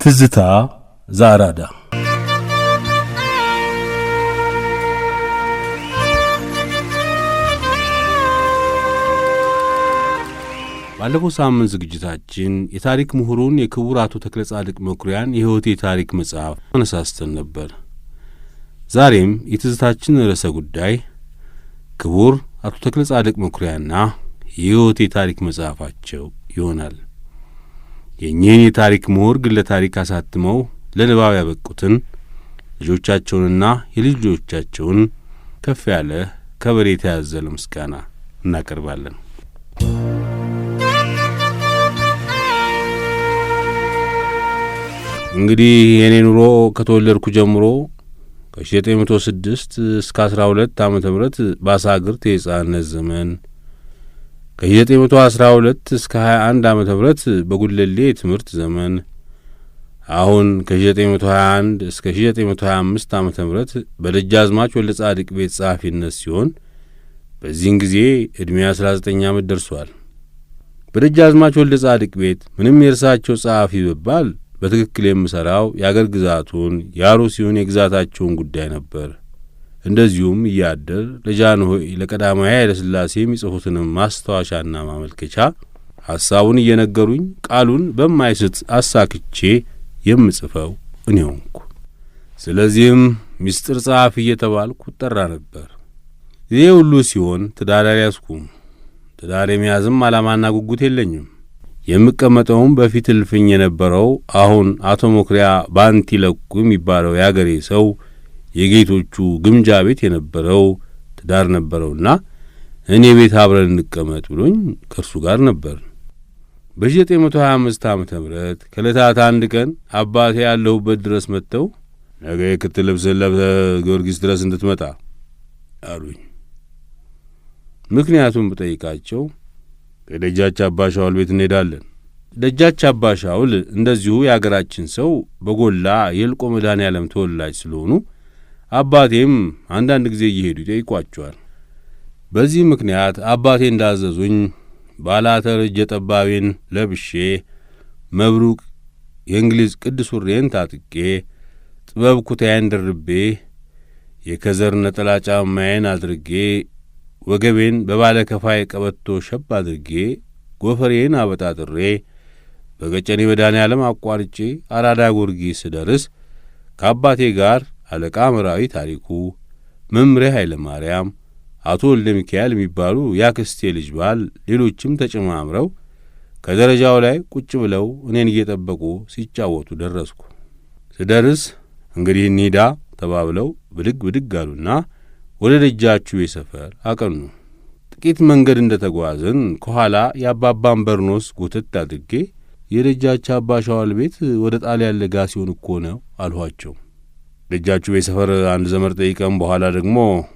ትዝታ ዘአራዳ ባለፈው ሳምንት ዝግጅታችን የታሪክ ምሁሩን የክቡር አቶ ተክለጻድቅ መኩሪያን የሕይወቴ ታሪክ መጽሐፍ አነሳስተን ነበር። ዛሬም የትዝታችን ርዕሰ ጉዳይ ክቡር አቶ ተክለጻድቅ መኩሪያና የሕይወቴ ታሪክ መጽሐፋቸው ይሆናል። የእኚህን የታሪክ ምሁር ግለ ታሪክ አሳትመው ለንባብ ያበቁትን ልጆቻቸውንና የልጅ ልጆቻቸውን ከፍ ያለ ከበሬታ ያዘለ ምስጋና እናቀርባለን። እንግዲህ የኔ ኑሮ ከተወለድኩ ጀምሮ ከ1906 እስከ 12 ዓመተ ምህረት ባሳግርት የሕፃንነት ዘመን ከ1912 እስከ 21 ዓመተ ምህረት በጉለሌ የትምህርት ዘመን አሁን ከ1921 እስከ 1925 ዓመተ ምህረት በደጃዝማች ወልደ ጻድቅ ቤት ጸሐፊነት ሲሆን በዚህን ጊዜ ዕድሜ 19 ዓመት ደርሷል። በደጃዝማች ወልደ ጻድቅ ቤት ምንም የእርሳቸው ጸሐፊ ብባል በትክክል የምሠራው የአገር ግዛቱን የአሩሲውን የግዛታቸውን ጉዳይ ነበር። እንደዚሁም እያደር ለጃንሆይ ለቀዳማዊ ኃይለ ሥላሴ የሚጽፉትንም ማስታወሻና ማመልከቻ ሐሳቡን እየነገሩኝ ቃሉን በማይስት አሳክቼ የምጽፈው እኔ ሆንኩ። ስለዚህም ምስጢር ጸሐፊ እየተባልኩ እጠራ ነበር። ይሄ ሁሉ ሲሆን ትዳር አልያዝኩም። ትዳር የመያዝም ዓላማና ጉጉት የለኝም። የምቀመጠውም በፊት እልፍኝ የነበረው አሁን አቶ መኩሪያ ባንቲ ለቁ የሚባለው የአገሬ ሰው የጌቶቹ ግምጃ ቤት የነበረው ትዳር ነበረውና እኔ ቤት አብረን እንቀመጥ ብሎኝ ከእርሱ ጋር ነበር። በ1925 ዓመተ ምህረት ከዕለታት አንድ ቀን አባቴ ያለሁበት ድረስ መጥተው ነገ የክት ልብስን ለብሰህ ጊዮርጊስ ድረስ እንድትመጣ አሉኝ። ምክንያቱም ብጠይቃቸው ከደጃች አባሻውል ቤት እንሄዳለን። ደጃች አባሻውል እንደዚሁ የአገራችን ሰው በጎላ የልቆ መድኃኔዓለም ተወላጅ ስለሆኑ አባቴም አንዳንድ ጊዜ እየሄዱ ይጠይቋቸዋል። በዚህ ምክንያት አባቴ እንዳዘዙኝ ባላተር እጀ ጠባቤን ለብሼ መብሩቅ የእንግሊዝ ቅዱስ ሱሪዬን ታጥቄ ጥበብ ኩታዬን ደርቤ የከዘር ነጠላ ጫማዬን አድርጌ ወገቤን በባለ ከፋይ ቀበቶ ሸብ አድርጌ ጎፈሬን አበጣጥሬ በቀጨኔ መድኃኔዓለም አቋርጬ አራዳ ጊዮርጊስ ስደርስ ከአባቴ ጋር አለቃ መራዊ ታሪኩ፣ መምሬ ኃይለ ማርያም፣ አቶ ወልደ ሚካኤል የሚባሉ ያክስቴ ልጅ ባል ሌሎችም ተጨማምረው ከደረጃው ላይ ቁጭ ብለው እኔን እየጠበቁ ሲጫወቱ ደረስኩ። ስደርስ እንግዲህ እንሂዳ ተባብለው ብድግ ብድግ አሉና ወደ ደጃችሁ ሰፈር አቀኑ። ጥቂት መንገድ እንደ ተጓዝን ከኋላ የአባባን በርኖስ ጎተት አድርጌ የደጃች አባሻዋል ቤት ወደ ጣሊያን ለጋሲዮን እኮ ነው አልኋቸው። ደጃችሁ ሰፈር አንድ ዘመድ ጠይቀም በኋላ ደግሞ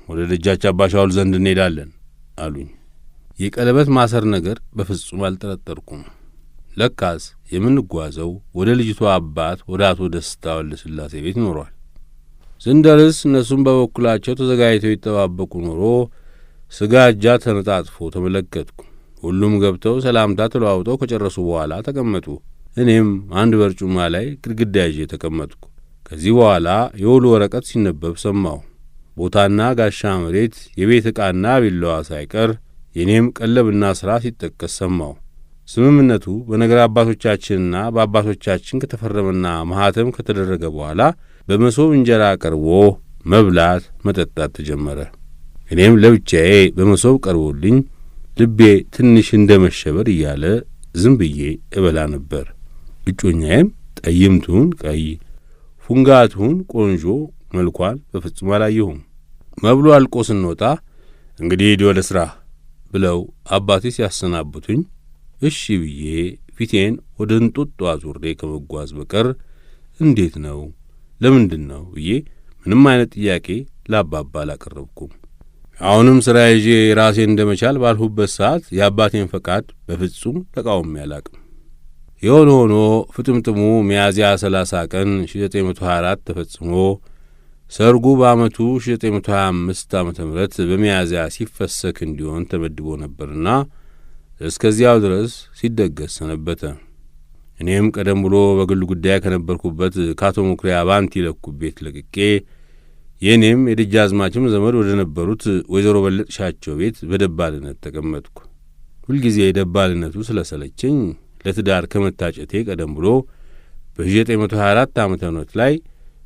ወደ ደጃች አባሻዋል ዘንድ እንሄዳለን አሉኝ። የቀለበት ማሰር ነገር በፍጹም አልጠረጠርኩም። ለካስ የምንጓዘው ወደ ልጅቷ አባት ወደ አቶ ደስታ ወልደ ሥላሴ ቤት ኖሯል። ስንደርስ እነሱም በበኩላቸው ተዘጋጅተው ይጠባበቁ ኖሮ ስጋጃ ተነጣጥፎ ተመለከትኩ። ሁሉም ገብተው ሰላምታ ተለዋውጠው ከጨረሱ በኋላ ተቀመጡ። እኔም አንድ በርጩማ ላይ ግድግዳ ይዤ ተቀመጥኩ። ከዚህ በኋላ የውሉ ወረቀት ሲነበብ ሰማሁ። ቦታና ጋሻ መሬት፣ የቤት ዕቃና ቢላዋ ሳይቀር የኔም ቀለብና ሥራ ሲጠቀስ ሰማሁ። ስምምነቱ በነገር አባቶቻችንና በአባቶቻችን ከተፈረመና ማኅተም ከተደረገ በኋላ በመሶብ እንጀራ ቀርቦ መብላት መጠጣት ተጀመረ። እኔም ለብቻዬ በመሶብ ቀርቦልኝ ልቤ ትንሽ እንደ መሸበር እያለ ዝም ብዬ እበላ ነበር። እጮኛዬም ጠይምቱን ቀይ ፉንጋቱን ቆንጆ መልኳን በፍጹም አላየሁም። መብሉ አልቆ ስንወጣ እንግዲህ ሂድ ወደ ሥራ ብለው አባቴ ሲያሰናብቱኝ እሺ ብዬ ፊቴን ወደ እንጦጦ አዙሬ ከመጓዝ በቀር እንዴት ነው ለምንድን ነው ብዬ ምንም አይነት ጥያቄ ለአባባ አላቀረብኩም። አሁንም ሥራ ይዤ ራሴን እንደመቻል ባልሁበት ሰዓት የአባቴን ፈቃድ በፍጹም ተቃውሜ አላቅም። የሆነ ሆኖ ፍጥምጥሙ ሚያዝያ 30 ቀን 1924 ተፈጽሞ ሰርጉ በዓመቱ 1925 ዓመተ ምህረት በሚያዝያ ሲፈሰክ እንዲሆን ተመድቦ ነበርና እስከዚያው ድረስ ሲደገስ ሰነበተ። እኔም ቀደም ብሎ በግል ጉዳይ ከነበርኩበት ከአቶ መኩሪያ ባንቲ ለኩ ቤት ለቅቄ የእኔም የደጃዝማችም ዘመድ ወደ ነበሩት ወይዘሮ በለጥሻቸው ቤት በደባልነት ተቀመጥኩ። ሁልጊዜ የደባልነቱ ስለሰለቸኝ ለትዳር ከመታጨቴ ቀደም ብሎ በ1924 ዓመተ ምህረት ላይ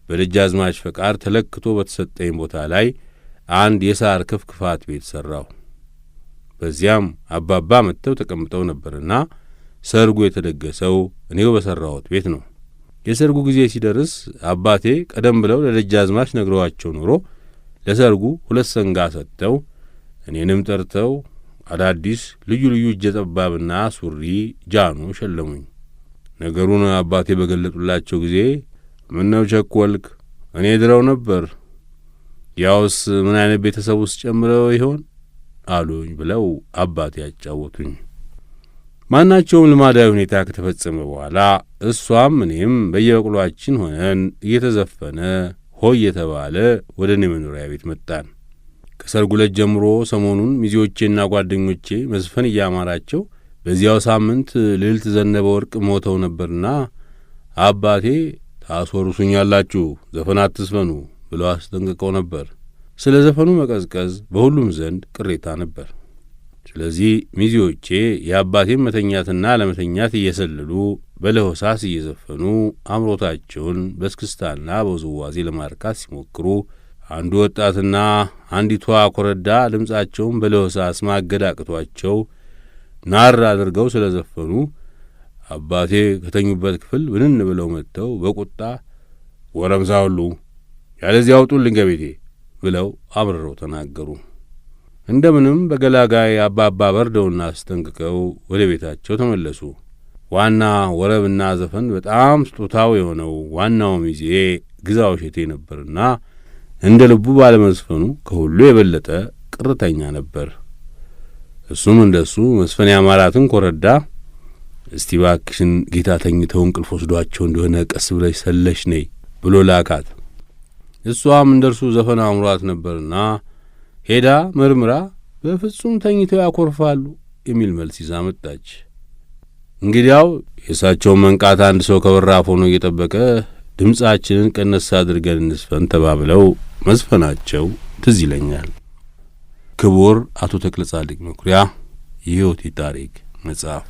በደጃዝማች ፈቃድ ተለክቶ በተሰጠኝ ቦታ ላይ አንድ የሳር ክፍክፋት ቤት ሠራሁ። በዚያም አባባ መጥተው ተቀምጠው ነበርና ሰርጉ የተደገሰው እኔው በሠራሁት ቤት ነው። የሰርጉ ጊዜ ሲደርስ አባቴ ቀደም ብለው ለደጃዝማች ነግረዋቸው ኖሮ ለሰርጉ 2 ሰንጋ ሰጥተው እኔንም ጠርተው አዳዲስ ልዩ ልዩ እጀ ጠባብና ሱሪ ጃኖ ሸለሙኝ። ነገሩን አባቴ በገለጡላቸው ጊዜ ምነው ቸኰልክ? እኔ ድረው ነበር። ያውስ ምን አይነት ቤተሰብ ውስጥ ጨምረው ይሆን አሉኝ ብለው አባቴ ያጫወቱኝ። ማናቸውም ልማዳዊ ሁኔታ ከተፈጸመ በኋላ እሷም እኔም በየበቅሏችን ሆነን እየተዘፈነ ሆይ የተባለ ወደ እኔ መኖሪያ ቤት መጣን። ከሰርጉ ዕለት ጀምሮ ሰሞኑን ሚዜዎቼና ጓደኞቼ መዝፈን እያማራቸው በዚያው ሳምንት ልዕልት ዘነበ ወርቅ ሞተው ነበርና አባቴ ታስወርሱኛላችሁ፣ ዘፈን አትስፈኑ ብለው አስጠንቅቀው ነበር። ስለ ዘፈኑ መቀዝቀዝ በሁሉም ዘንድ ቅሬታ ነበር። ስለዚህ ሚዜዎቼ የአባቴን መተኛትና ለመተኛት እየሰለሉ በለሆሳስ እየዘፈኑ አምሮታቸውን በስክስታና በውዝዋዜ ለማርካት ሲሞክሩ አንዱ ወጣትና አንዲቷ ኮረዳ ድምፃቸውን በለሆሳስ ማገድ አቅቷቸው ናር አድርገው ስለ ዘፈኑ አባቴ ከተኙበት ክፍል ብንን ብለው መጥተው በቁጣ ወረምሳ ሁሉ ያለዚያ አውጡልኝ ከቤቴ ብለው አምርረው ተናገሩ። እንደምንም በገላጋይ አባባ በርደውና አስጠንቅቀው ወደ ቤታቸው ተመለሱ። ዋና ወረብና ዘፈን በጣም ስጦታው የሆነው ዋናው ሚዜ ግዛው እሸቴ ነበርና እንደ ልቡ ባለመዝፈኑ ከሁሉ የበለጠ ቅርተኛ ነበር። እሱም እንደሱ መስፈን ያማራትን ኮረዳ እስቲ ባክሽን ጌታ ተኝተው እንቅልፍ ወስዷቸው እንደሆነ ቀስ ብለሽ ሰለሽ ነይ ብሎ ላካት። እሷም እንደርሱ ዘፈን አምሯት ነበርና ሄዳ መርምራ በፍጹም ተኝተው ያኮርፋሉ የሚል መልስ ይዛ መጣች። እንግዲያው የእሳቸውን መንቃት አንድ ሰው ከበራፍ ሆኖ እየጠበቀ ድምፃችንን ቀነስ አድርገን እንስፈን ተባብለው መዝፈናቸው ትዝ ይለኛል። ክቡር አቶ ተክለ ጻድቅ መኩሪያ የሕይወቴ ታሪክ መጽሐፍ።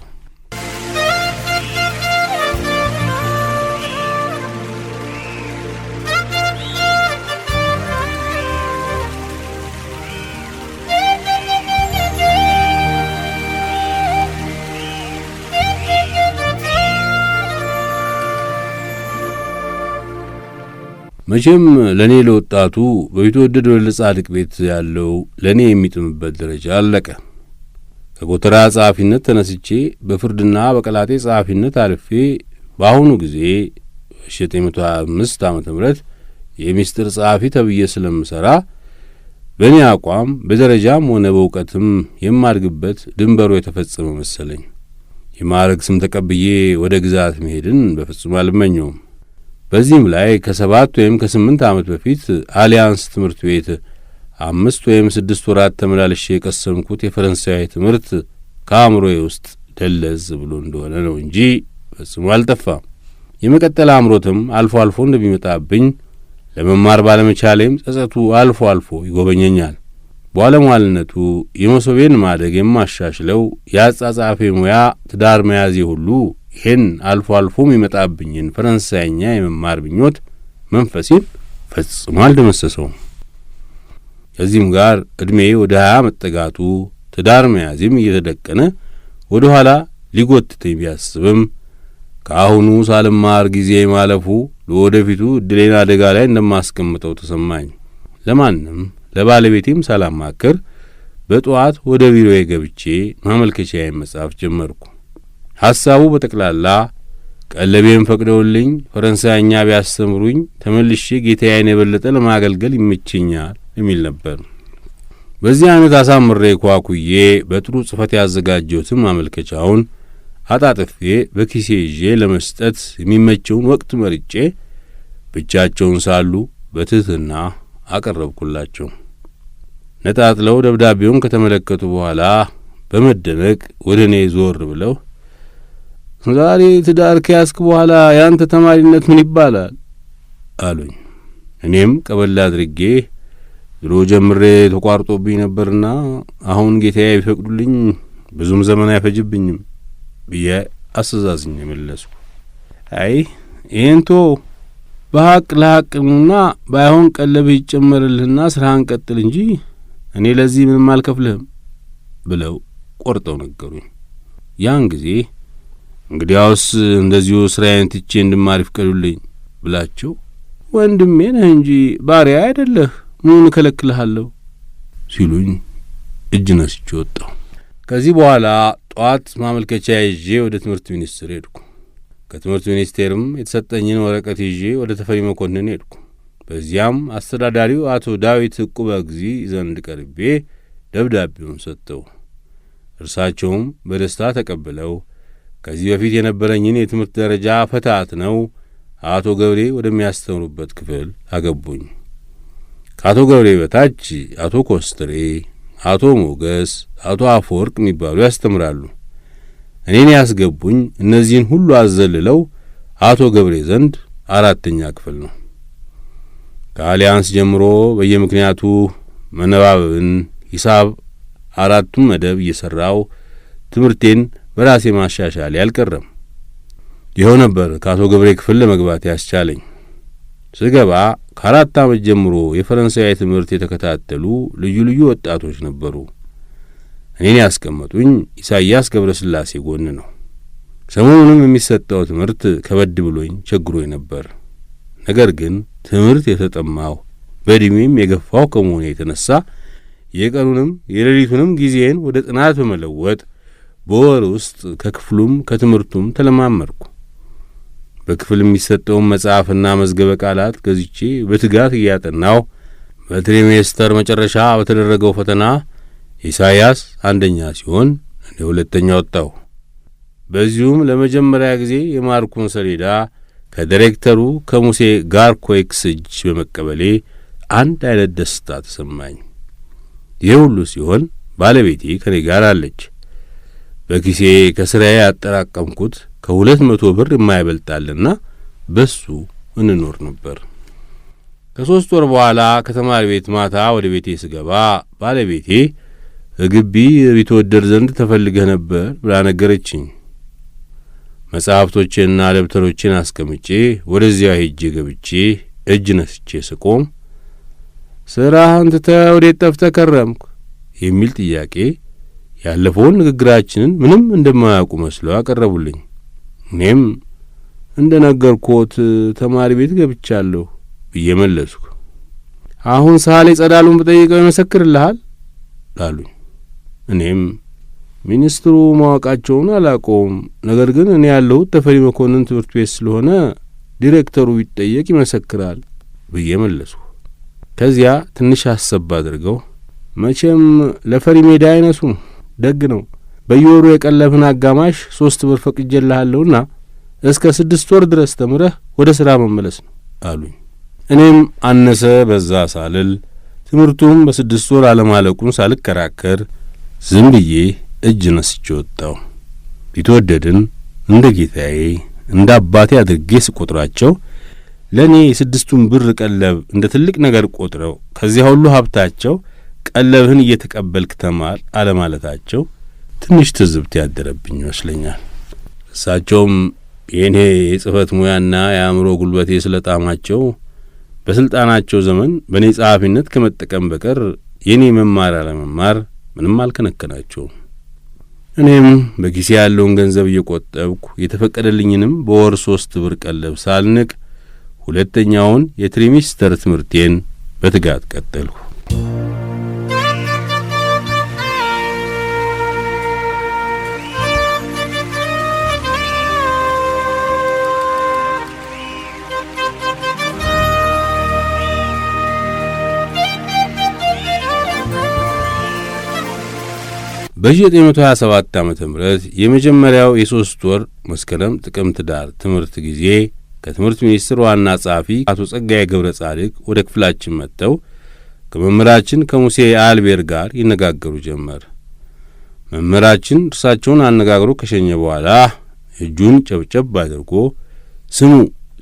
መቼም ለእኔ ለወጣቱ በቢትወደድ ወልደ ጻድቅ ቤት ያለው ለእኔ የሚጥምበት ደረጃ አለቀ። ከጎተራ ጸሐፊነት ተነስቼ በፍርድና በቀላጤ ጸሐፊነት አልፌ በአሁኑ ጊዜ 1925 ዓመተ ምህረት የሚስጥር ጸሐፊ ተብዬ ስለምሠራ በእኔ አቋም በደረጃም ሆነ በእውቀትም የማድግበት ድንበሩ የተፈጸመ መሰለኝ። የማዕረግ ስም ተቀብዬ ወደ ግዛት መሄድን በፍጹም አልመኘውም። በዚህም ላይ ከ7 ወይም ከ8 ዓመት በፊት አሊያንስ ትምህርት ቤት 5 ወይም 6 ወራት ተመላልሼ የቀሰምኩት የፈረንሳዊ ትምህርት ከአእምሮዬ ውስጥ ደለዝ ብሎ እንደሆነ ነው እንጂ ፈጽሞ አልጠፋም። የመቀጠል አእምሮትም አልፎ አልፎ እንደሚመጣብኝ ለመማር ባለመቻሌም ጸጸቱ አልፎ አልፎ ይጎበኘኛል። በኋለሟልነቱ የመሶቤን ማደግ የማሻሽለው የአጻጻፌ ሙያ ትዳር መያዜ ሁሉ ይህን አልፎ አልፎ የሚመጣብኝን ፈረንሳይኛ የመማር ብኞት መንፈሴን ፈጽሞ አልደመሰሰውም። ከዚህም ጋር ዕድሜ ወደ 20 መጠጋቱ ትዳር መያዜም እየተደቀነ ወደ ኋላ ሊጎትተኝ ቢያስብም ከአሁኑ ሳልማር ጊዜ ማለፉ ለወደፊቱ ዕድሌን አደጋ ላይ እንደማስቀምጠው ተሰማኝ። ለማንም ለባለቤቴም ሳላማክር በጠዋት ወደ ቢሮዬ ገብቼ ማመልከቻዬን መጻፍ ጀመርኩ። ሐሳቡ በጠቅላላ ቀለቤን ፈቅደውልኝ ፈረንሳይኛ ቢያስተምሩኝ ተመልሼ ጌታዬን የበለጠ ለማገልገል ይመቸኛል የሚል ነበር። በዚህ አይነት አሳምሬ ኳኩዬ በጥሩ ጽፈት ያዘጋጀሁትን ማመልከቻውን አጣጥፌ በኪሴ ይዤ ለመስጠት የሚመቸውን ወቅት መርጬ ብቻቸውን ሳሉ በትሕትና አቀረብኩላቸው። ነጣጥለው ደብዳቤውን ከተመለከቱ በኋላ በመደነቅ ወደ እኔ ዞር ብለው ዛሬ ትዳር ከያዝክ በኋላ ያንተ ተማሪነት ምን ይባላል አሉኝ። እኔም ቀበል አድርጌ ድሮ ጀምሬ ተቋርጦብኝ ነበርና አሁን ጌታዬ ቢፈቅዱልኝ ብዙም ዘመን አይፈጅብኝም ብዬ አስተዛዝኜ መለስኩ። አይ ይሄንቶ በሐቅ ለሐቅና ባይሆን ቀለብህ ይጨመርልህና ስራህን ቀጥል እንጂ እኔ ለዚህ ምንም አልከፍልህም ብለው ቆርጠው ነገሩኝ። ያን ጊዜ እንግዲያውስ እንደዚሁ ስራዬን ትቼ እንድማር ይፍቀዱልኝ ብላቸው ወንድሜ ነህ እንጂ ባሪያ አይደለህ ምን እከለክልሃለሁ ሲሉኝ እጅ ነስቼ ወጣሁ። ከዚህ በኋላ ጧት ማመልከቻ ይዤ ወደ ትምህርት ሚኒስቴር ሄድኩ። ከትምህርት ሚኒስቴርም የተሰጠኝን ወረቀት ይዤ ወደ ተፈሪ መኮንን ሄድኩ። በዚያም አስተዳዳሪው አቶ ዳዊት ዕቁበ እግዚእ ዘንድ ቀርቤ ደብዳቤውን ሰጠው። እርሳቸውም በደስታ ተቀብለው ከዚህ በፊት የነበረኝን የትምህርት ደረጃ ፈታትነው አቶ ገብሬ ወደሚያስተምሩበት ክፍል አገቡኝ። ከአቶ ገብሬ በታች አቶ ኮስትሬ፣ አቶ ሞገስ፣ አቶ አፈወርቅ የሚባሉ ያስተምራሉ። እኔን ያስገቡኝ እነዚህን ሁሉ አዘልለው አቶ ገብሬ ዘንድ 4ኛ ክፍል ነው። ከአሊያንስ ጀምሮ በየምክንያቱ መነባበብን፣ ሂሳብ 4ቱን መደብ እየሠራው ትምህርቴን በራሴ ማሻሻል ያልቀረም። ይኸው ነበር ከአቶ ገብሬ ክፍል ለመግባት ያስቻለኝ። ስገባ ከ4 ዓመት ጀምሮ የፈረንሳይ ትምህርት የተከታተሉ ልዩ ልዩ ወጣቶች ነበሩ። እኔን ያስቀመጡኝ ኢሳይያስ ገብረ ሥላሴ ጎን ነው። ሰሞኑንም የሚሰጠው ትምህርት ከበድ ብሎኝ ቸግሮኝ ነበር። ነገር ግን ትምህርት የተጠማሁ በዕድሜም የገፋው ከመሆኔ የተነሣ የቀኑንም የሌሊቱንም ጊዜን ወደ ጥናት በመለወጥ በወር ውስጥ ከክፍሉም ከትምህርቱም ተለማመድኩ። በክፍል የሚሰጠውን መጽሐፍና መዝገበ ቃላት ገዝቼ በትጋት እያጠናሁ በትሪሜስተር መጨረሻ በተደረገው ፈተና ኢሳይያስ 1ኛ ሲሆን እኔ 2ኛ ወጣሁ። በዚሁም ለመጀመሪያ ጊዜ የማርኩን ሰሌዳ ከዲሬክተሩ ከሙሴ ጋርኮይክስ እጅ በመቀበሌ አንድ አይነት ደስታ ተሰማኝ። ይህ ሁሉ ሲሆን ባለቤቴ ከኔ ጋር አለች። በኪሴ ከስራዬ ያጠራቀምኩት ከ200 ብር የማይበልጣልና በሱ እንኖር ነበር። ከ3 ወር በኋላ ከተማሪ ቤት ማታ ወደ ቤቴ ስገባ ባለቤቴ ግቢ ቢትወደድ ዘንድ ተፈልገህ ነበር ብላ ነገረችኝ። መጽሐፍቶቼንና ደብተሮቼን አስቀምጬ ወደዚያ ሄጄ ገብቼ እጅ ነስቼ ስቆም ስራህን ትተህ ወዴት ጠፍተህ ከረምክ የሚል ጥያቄ ያለፈውን ንግግራችንን ምንም እንደማያውቁ መስለው አቀረቡልኝ። እኔም እንደ ነገርኩት ተማሪ ቤት ገብቻለሁ ብዬ መለስኩ። አሁን ሳሌ ጸዳሉን ብጠይቀው ይመሰክርልሃል አሉኝ። እኔም ሚኒስትሩ ማወቃቸውን አላውቀውም፣ ነገር ግን እኔ ያለሁት ተፈሪ መኮንን ትምህርት ቤት ስለሆነ ዲሬክተሩ ቢጠየቅ ይመሰክራል ብዬ መለስኩ። ከዚያ ትንሽ አሰብ አድርገው መቼም ለፈሪ ሜዳ አይነሱም፣ ደግ ነው፣ በየወሩ የቀለብህን አጋማሽ 3 ብር ፈቅጄልሃለሁና እስከ 6 ወር ድረስ ተምረህ ወደ ሥራ መመለስ ነው አሉኝ። እኔም አነሰ በዛ ሳልል ትምህርቱም በ6 ወር አለማለቁን ሳልከራከር ዝም ብዬ እጅ ነስቼ ወጣሁ። ቢትወደድን እንደ ጌታዬ እንደ አባቴ አድርጌ ስቆጥራቸው ለእኔ የ6ቱን ብር ቀለብ እንደ ትልቅ ነገር ቆጥረው ከዚያ ሁሉ ሀብታቸው ቀለብህን እየተቀበልክ ተማር አለማለታቸው ትንሽ ትዝብት ያደረብኝ ይመስለኛል። እሳቸውም የእኔ የጽሕፈት ሙያና የአእምሮ ጉልበቴ ስለጣማቸው በሥልጣናቸው ዘመን በእኔ ጸሐፊነት ከመጠቀም በቀር የእኔ መማር አለመማር ምንም አልከነከናቸውም። እኔም በኪሴ ያለውን ገንዘብ እየቆጠብኩ የተፈቀደልኝንም በወር 3 ብር ቀለብ ሳልንቅ 2ኛውን የትሪሚስተር ትምህርቴን በትጋት ቀጠልሁ። በ1927 ዓመተ ምህረት የመጀመሪያው የ3 ወር መስከረም ጥቅምት ዳር ትምህርት ጊዜ ከትምህርት ሚኒስቴር ዋና ጸሐፊ አቶ ጸጋዬ ገብረ ጻድቅ ወደ ክፍላችን መጥተው ከመምህራችን ከሙሴ አልቤር ጋር ይነጋገሩ ጀመር። መምህራችን እርሳቸውን አነጋግሮ ከሸኘ በኋላ እጁን ጨብጨብ አድርጎ ስሙ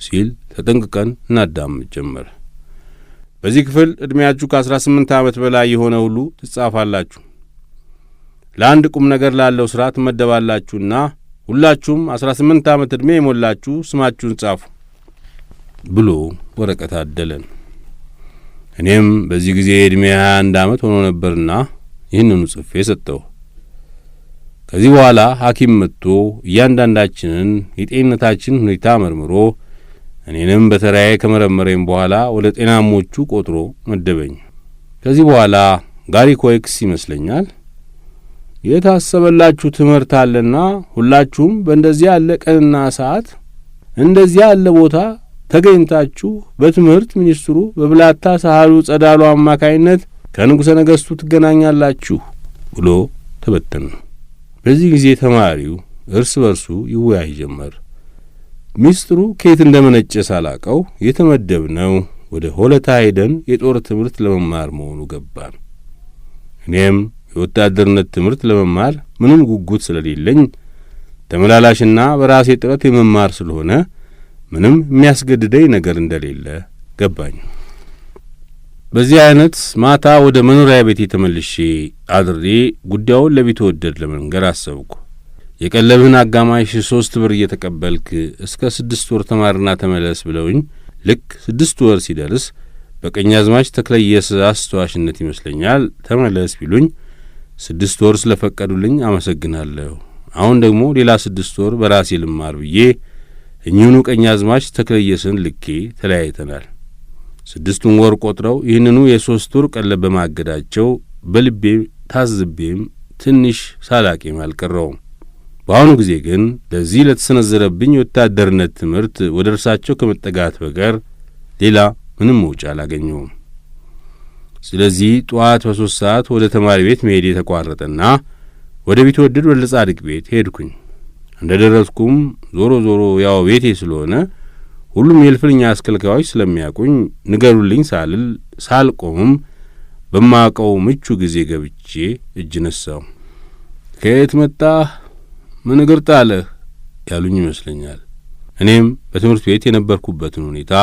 ሲል ተጠንቅቀን እናዳምጥ ጀመር። በዚህ ክፍል ዕድሜያችሁ ከ18 ዓመት በላይ የሆነ ሁሉ ትጻፋላችሁ። ለአንድ ቁም ነገር ላለው ሥራ ትመደባላችሁና ሁላችሁም 18 ዓመት ዕድሜ የሞላችሁ ስማችሁን ጻፉ ብሎ ወረቀት አደለን። እኔም በዚህ ጊዜ ዕድሜ 21 ዓመት ሆኖ ነበርና ይህንኑ ጽፌ ሰጠው። ከዚህ በኋላ ሐኪም መጥቶ እያንዳንዳችንን የጤንነታችን ሁኔታ መርምሮ እኔንም በተራዬ ከመረመረኝ በኋላ ወደ ጤናሞቹ ቆጥሮ መደበኝ። ከዚህ በኋላ ጋሪ ኮይክስ ይመስለኛል የታሰበላችሁ ትምህርት አለና ሁላችሁም በእንደዚያ ያለ ቀንና ሰዓት እንደዚያ ያለ ቦታ ተገኝታችሁ በትምህርት ሚኒስትሩ በብላታ ሳህሉ ጸዳሉ አማካይነት ከንጉሠ ነገሥቱ ትገናኛላችሁ ብሎ ተበተነ። በዚህ ጊዜ ተማሪው እርስ በርሱ ይወያይ ጀመር። ሚስጥሩ ከየት እንደመነጨ ሳላቀው የተመደብነው ወደ ሆለታ ሄደን የጦር ትምህርት ለመማር መሆኑ ገባን። እኔም የወታደርነት ትምህርት ለመማር ምንም ጉጉት ስለሌለኝ ተመላላሽና በራሴ ጥረት የመማር ስለሆነ ምንም የሚያስገድደኝ ነገር እንደሌለ ገባኝ። በዚህ አይነት ማታ ወደ መኖሪያ ቤቴ ተመልሼ አድሬ ጉዳዩን ለቢትወደድ ለመንገር አሰብኩ። የቀለብህን አጋማሽ 3 ብር እየተቀበልክ እስከ 6 ወር ተማርና ተመለስ ብለውኝ ልክ 6 ወር ሲደርስ በቀኛዝማች ተክለየስ አስተዋሽነት ይመስለኛል ተመለስ ቢሉኝ 6 ወር ስለፈቀዱልኝ አመሰግናለሁ። አሁን ደግሞ ሌላ 6 ወር በራሴ ልማር ብዬ እኚሁኑ ቀኛዝማች ተክለየስን ልኬ ተለያይተናል። 6ቱን ወር ቆጥረው ይህንኑ የ3 ወር ቀለብ በማገዳቸው በልቤም ታዝቤም ትንሽ ሳላቄም አልቀረውም። በአሁኑ ጊዜ ግን ለዚህ ለተሰነዘረብኝ የወታደርነት ትምህርት ወደ እርሳቸው ከመጠጋት በቀር ሌላ ምንም መውጫ አላገኘውም። ስለዚህ ጠዋት በ3 ሰዓት ወደ ተማሪ ቤት መሄድ የተቋረጠና ወደ ቢትወደድ ወልደ ጻድቅ ቤት ሄድኩኝ። እንደ ደረስኩም ዞሮ ያው ቤቴ ስለሆነ ሁሉም የእልፍኝ አስከልካዮች ስለሚያውቁኝ ንገሩልኝ ሳልል ሳልቆምም በማውቀው ምቹ ጊዜ ገብቼ እጅ ነሳው። ከየት መጣህ? ምን እግር ጣለህ? ያሉኝ ይመስለኛል። እኔም በትምህርት ቤት የነበርኩበትን ሁኔታ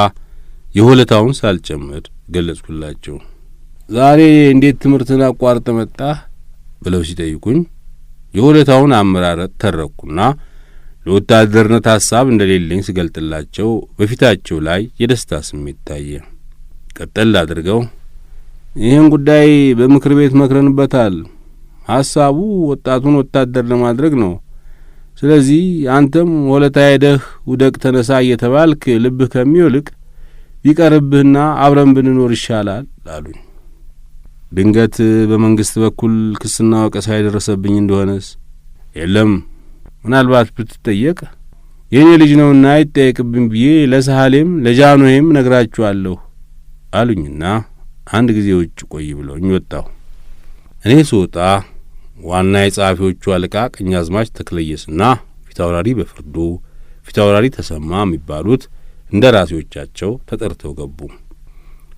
የሆለታውን ሳልጨምር ገለጽኩላቸው። ዛሬ እንዴት ትምህርትን አቋርጠ መጣህ ብለው ሲጠይቁኝ የሆለታውን አመራረጥ ተረኩና ለወታደርነት ሐሳብ እንደሌለኝ ስገልጥላቸው በፊታቸው ላይ የደስታ ስሜት ታየ። ቀጠል አድርገው ይህን ጉዳይ በምክር ቤት መክረንበታል። ሐሳቡ ወጣቱን ወታደር ለማድረግ ነው። ስለዚህ አንተም ሆለታ ሄደህ ውደቅ ተነሳ እየተባልክ ልብህ ከሚወልቅ ቢቀርብህና አብረን ብንኖር ይሻላል አሉኝ። ድንገት በመንግስት በኩል ክስና ወቀሳ የደረሰብኝ እንደሆነስ? የለም፣ ምናልባት ብትጠየቅ የእኔ ልጅ ነውና አይጠየቅብኝ ብዬ ለሳህሌም ለጃኖሄም ነግራችኋለሁ አሉኝና አንድ ጊዜ ውጭ ቆይ ብለውኝ ወጣሁ። እኔ ስወጣ ዋና የጸሐፊዎቹ አለቃ ቀኛዝማች ተክለየስና ፊታውራሪ በፍርዱ ፊታውራሪ ተሰማ የሚባሉት እንደ ራሴዎቻቸው ተጠርተው ገቡ።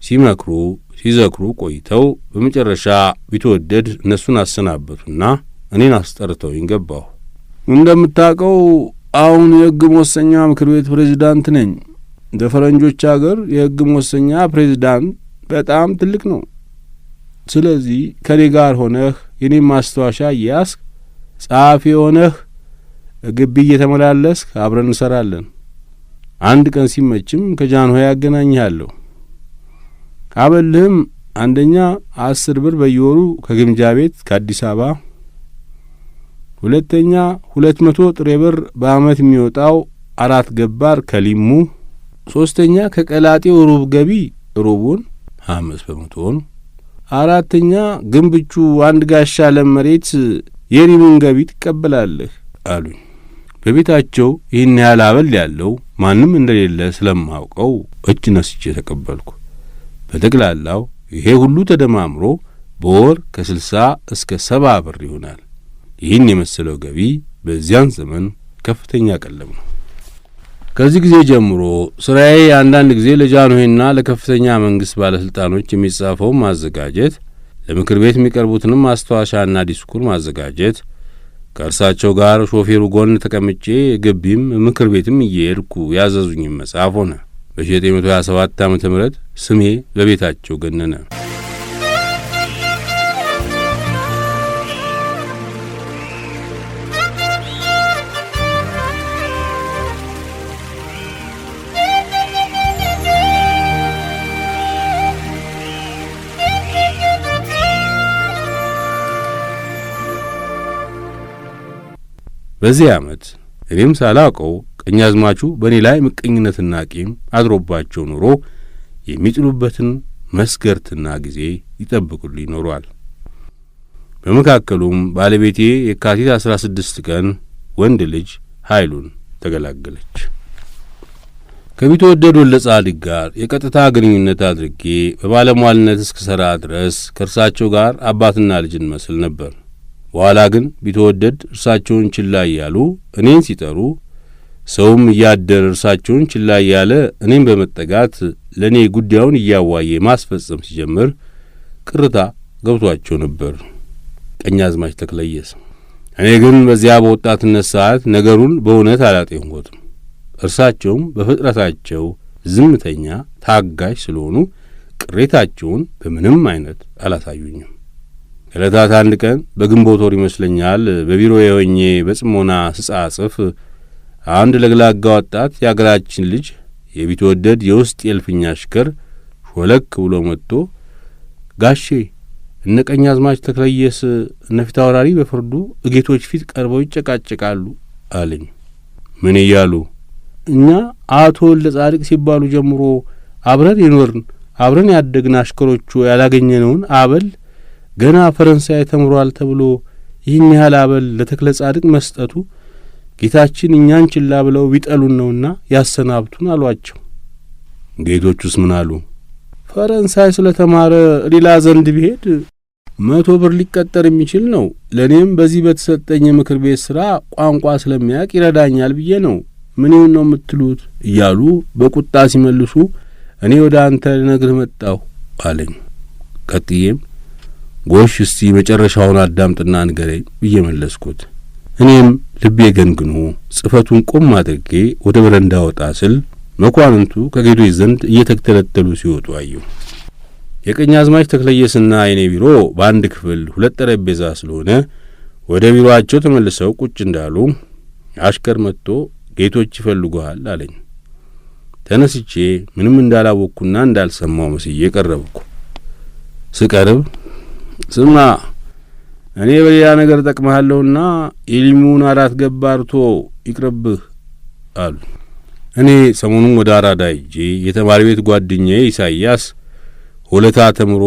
ሲመክሩ ሲዘክሩ ቆይተው በመጨረሻ ቢትወደድ እነሱን አሰናበቱና እኔን አስጠርተውኝ ገባሁ። እንደምታውቀው አሁን የሕግ መወሰኛ ምክር ቤት ፕሬዚዳንት ነኝ። እንደ ፈረንጆች አገር የሕግ መወሰኛ ፕሬዚዳንት በጣም ትልቅ ነው። ስለዚህ ከኔ ጋር ሆነህ የኔም ማስታወሻ እያስክ ጸሐፊ ሆነህ ግቢ እየተመላለስክ አብረን እንሰራለን። አንድ ቀን ሲመችም ከጃንሆይ ያገናኝሃለሁ። አበልህም አንደኛ 10 ብር በየወሩ ከግምጃ ቤት ከአዲስ አበባ፣ ሁለተኛ 200 ጥሬ ብር በአመት የሚወጣው 4 ገባር ከሊሙ፣ ሶስተኛ ከቀላጤው ሩብ ገቢ ሩቡን 5%፣ አራተኛ ግንብቹ 1 ጋሻ ለም መሬት የሪሙን ገቢ ትቀበላለህ አሉኝ። በቤታቸው ይህን ያህል አበል ያለው ማንም እንደሌለ ስለማውቀው እጅ ነስቼ ተቀበልኩ። በጠቅላላው ይሄ ሁሉ ተደማምሮ በወር ከ60 እስከ 70 ብር ይሆናል። ይህን የመሰለው ገቢ በዚያን ዘመን ከፍተኛ ቀለብ ነው። ከዚህ ጊዜ ጀምሮ ስራዬ አንዳንድ ጊዜ ለጃንሆይና ለከፍተኛ መንግስት ባለስልጣኖች የሚጻፈው ማዘጋጀት፣ ለምክር ቤት የሚቀርቡትንም ማስታወሻና ዲስኩር ማዘጋጀት፣ ከእርሳቸው ጋር ሾፌሩ ጎን ተቀምጬ ግቢም ምክር ቤትም እየሄድኩ ያዘዙኝ መጽሐፍ ሆነ። በ1927 ዓመተ ምህረት ስሜ በቤታቸው ገነነ። በዚህ ዓመት እኔም ሳላውቀው ቀኛዝማቹ በእኔ ላይ ምቀኝነትና ቂም አድሮባቸው ኖሮ የሚጥሉበትን መስገርትና ጊዜ ይጠብቁልኝ ኖሯል። በመካከሉም ባለቤቴ የካቲት 16 ቀን ወንድ ልጅ ኃይሉን ተገላገለች። ከቢትወደድ ወልደ ጻድቅ ጋር የቀጥታ ግንኙነት አድርጌ በባለሟልነት እስክሠራ ድረስ ከእርሳቸው ጋር አባትና ልጅን መስል ነበር። በኋላ ግን ቢትወደድ እርሳቸውን ችላ እያሉ እኔን ሲጠሩ፣ ሰውም እያደር እርሳቸውን ችላ እያለ እኔን በመጠጋት ለእኔ ጉዳዩን እያዋየ ማስፈጸም ሲጀምር ቅርታ ገብቷቸው ነበር ቀኛዝማች ተክለየስ። እኔ ግን በዚያ በወጣትነት ሰዓት ነገሩን በእውነት አላጤንኩትም። እርሳቸውም በፍጥረታቸው ዝምተኛ ታጋሽ ስለሆኑ ቅሬታቸውን በምንም አይነት አላሳዩኝም። ዕለታት አንድ ቀን በግንቦት ወር ይመስለኛል በቢሮዬ ሆኜ በጽሞና ስጻጽፍ አንድ ለግላጋ ወጣት የአገራችን ልጅ የቢትወደድ የውስጥ የእልፍኝ አሽከር ሾለክ ብሎ መጥቶ ጋሼ እነ ቀኛዝማች ተክለየስ እነ ፊታውራሪ በፍርዱ እጌቶች ፊት ቀርበው ይጨቃጨቃሉ አለኝ። ምን እያሉ? እኛ አቶ ወልደ ጻድቅ ሲባሉ ጀምሮ አብረን የኖርን አብረን ያደግን አሽከሮቹ ያላገኘነውን አበል ገና ፈረንሳይ ተምሯል ተብሎ ይህን ያህል አበል ለተክለ ጻድቅ መስጠቱ ጌታችን እኛን ችላ ብለው ቢጠሉን ነውና ያሰናብቱን አሏቸው። ጌቶቹስ ምን አሉ? ፈረንሳይ ስለ ተማረ ሌላ ዘንድ ቢሄድ 100 ብር ሊቀጠር የሚችል ነው። ለእኔም በዚህ በተሰጠኝ የምክር ቤት ሥራ ቋንቋ ስለሚያውቅ ይረዳኛል ብዬ ነው። ምን ይሁን ነው የምትሉት? እያሉ በቁጣ ሲመልሱ እኔ ወደ አንተ ልነግርህ መጣሁ አለኝ። ቀጥዬም ጎሽ እስቲ መጨረሻውን አዳምጥና ንገረኝ ብዬ መለስኩት። እኔም ልቤ ገንግኖ ጽፈቱን ቆም አድርጌ ወደ በረንዳ ወጣ ስል መኳንንቱ ከጌቶች ዘንድ እየተተለተሉ ሲወጡ አየሁ። የቀኛዝማች ተክለየስና የኔ ቢሮ በአንድ ክፍል 2 ጠረጴዛ ስለሆነ ወደ ቢሮአቸው ተመልሰው ቁጭ እንዳሉ አሽከር መጥቶ ጌቶች ይፈልጉሃል አለኝ። ተነስቼ ምንም እንዳላወቅኩና እንዳልሰማው መስዬ ቀረብኩ። ስቀርብ ስማ እኔ በሌላ ነገር ጠቅመሃለሁና የሊሙን 4 ገባርቶ ይቅርብህ አሉ። እኔ ሰሞኑን ወደ አራዳ ሄጄ የተማሪ ቤት ጓደኛዬ ኢሳይያስ ሆለታ ተምሮ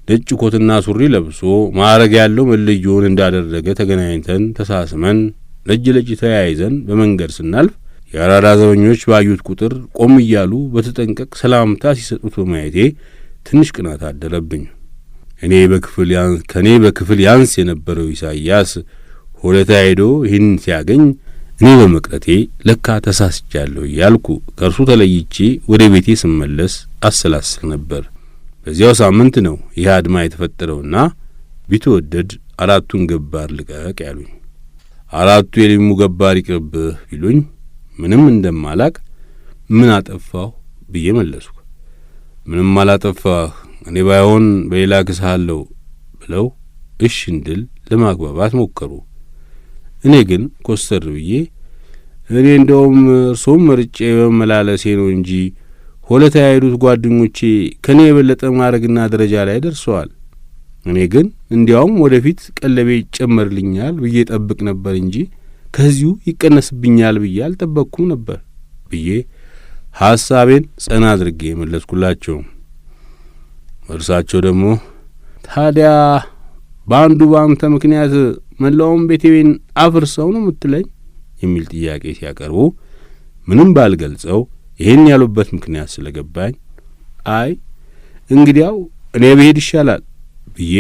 ነጭ ኮትና ሱሪ ለብሶ ማዕረግ ያለው መለዮውን እንዳደረገ ተገናኝተን ተሳስመን ለእጅ ለእጅ ተያይዘን በመንገድ ስናልፍ የአራዳ ዘበኞች ባዩት ቁጥር ቆም እያሉ በተጠንቀቅ ሰላምታ ሲሰጡት በማየቴ ትንሽ ቅናት አደረብኝ። ከኔ በክፍል ያንስ የነበረው ኢሳይያስ ሆለታ ሄዶ ይህን ሲያገኝ እኔ በመቅረቴ ለካ ተሳስቻለሁ እያልኩ ከእርሱ ተለይቼ ወደ ቤቴ ስመለስ አሰላስል ነበር። በዚያው ሳምንት ነው ይህ አድማ የተፈጠረውና ቢትወደድ 4ቱን ገባር ልቀቅ ያሉኝ። 4ቱ የሊሙ ገባር ይቅርብህ ቢሉኝ ምንም እንደማላቅ ምን አጠፋሁ ብዬ መለስኩ። ምንም አላጠፋህ፣ እኔ ባይሆን በሌላ ክስሃለሁ ብለው እሺ እንድል ለማግባባት ሞከሩ። እኔ ግን ኮስተር ብዬ እኔ እንደውም እርሶም መርጬ በመላለሴ ነው እንጂ ሆለታ ያሄዱት ጓደኞቼ ከኔ የበለጠ ማዕረግና ደረጃ ላይ ደርሰዋል። እኔ ግን እንዲያውም ወደፊት ቀለቤ ይጨመርልኛል ብዬ ጠብቅ ነበር እንጂ ከዚሁ ይቀነስብኛል ብዬ አልጠበቅኩም ነበር ብዬ ሐሳቤን ጸና አድርጌ መለስኩላቸው። እርሳቸው ደግሞ ታዲያ በአንተ ምክንያት መላውን ቤቴን አፍርሰው ነው የምትለኝ የሚል ጥያቄ ሲያቀርቡ ምንም ባልገልጸው ይሄን ያሉበት ምክንያት ስለገባኝ አይ እንግዲያው እኔ ብሄድ ይሻላል ብዬ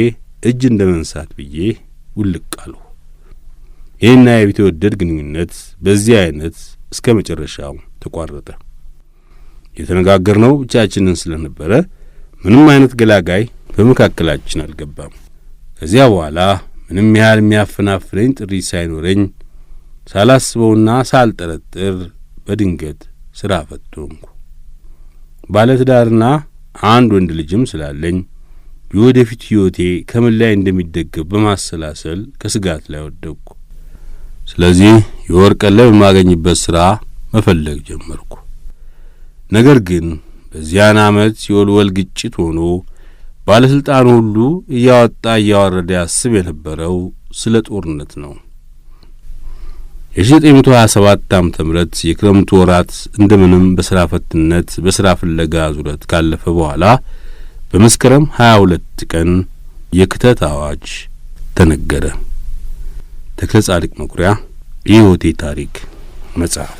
እጅ እንደ መንሳት ብዬ ውልቅ አልሁ። ይህና የቢትወደድ ግንኙነት በዚህ አይነት እስከ መጨረሻው ተቋረጠ። የተነጋገርነው ብቻችንን ስለነበረ ምንም አይነት ገላጋይ በመካከላችን አልገባም። ከዚያ በኋላ ምንም ያህል የሚያፈናፍረኝ ጥሪት ሳይኖረኝ ሳላስበውና ሳልጠረጥር በድንገት ሥራ ፈቶንኩ። ባለትዳርና አንድ ወንድ ልጅም ስላለኝ የወደፊት ሕይወቴ ከምን ላይ እንደሚደገፍ በማሰላሰል ከስጋት ላይ ወደቅኩ። ስለዚህ የወር ቀለብ የማገኝበት ሥራ መፈለግ ጀመርኩ። ነገር ግን በዚያን ዓመት የወልወል ግጭት ሆኖ ባለሥልጣኑ ሁሉ እያወጣ እያወረደ ያስብ የነበረው ስለ ጦርነት ነው። የ1927 ዓመተ ምህረት የክረምቱ ወራት እንደምንም በሥራ ፈትነት በሥራ ፍለጋ ዙረት ካለፈ በኋላ በመስከረም 22 ቀን የክተት አዋጅ ተነገረ። ተክለ ጻድቅ መኩሪያ የሕይወቴ ታሪክ መጽሐፍ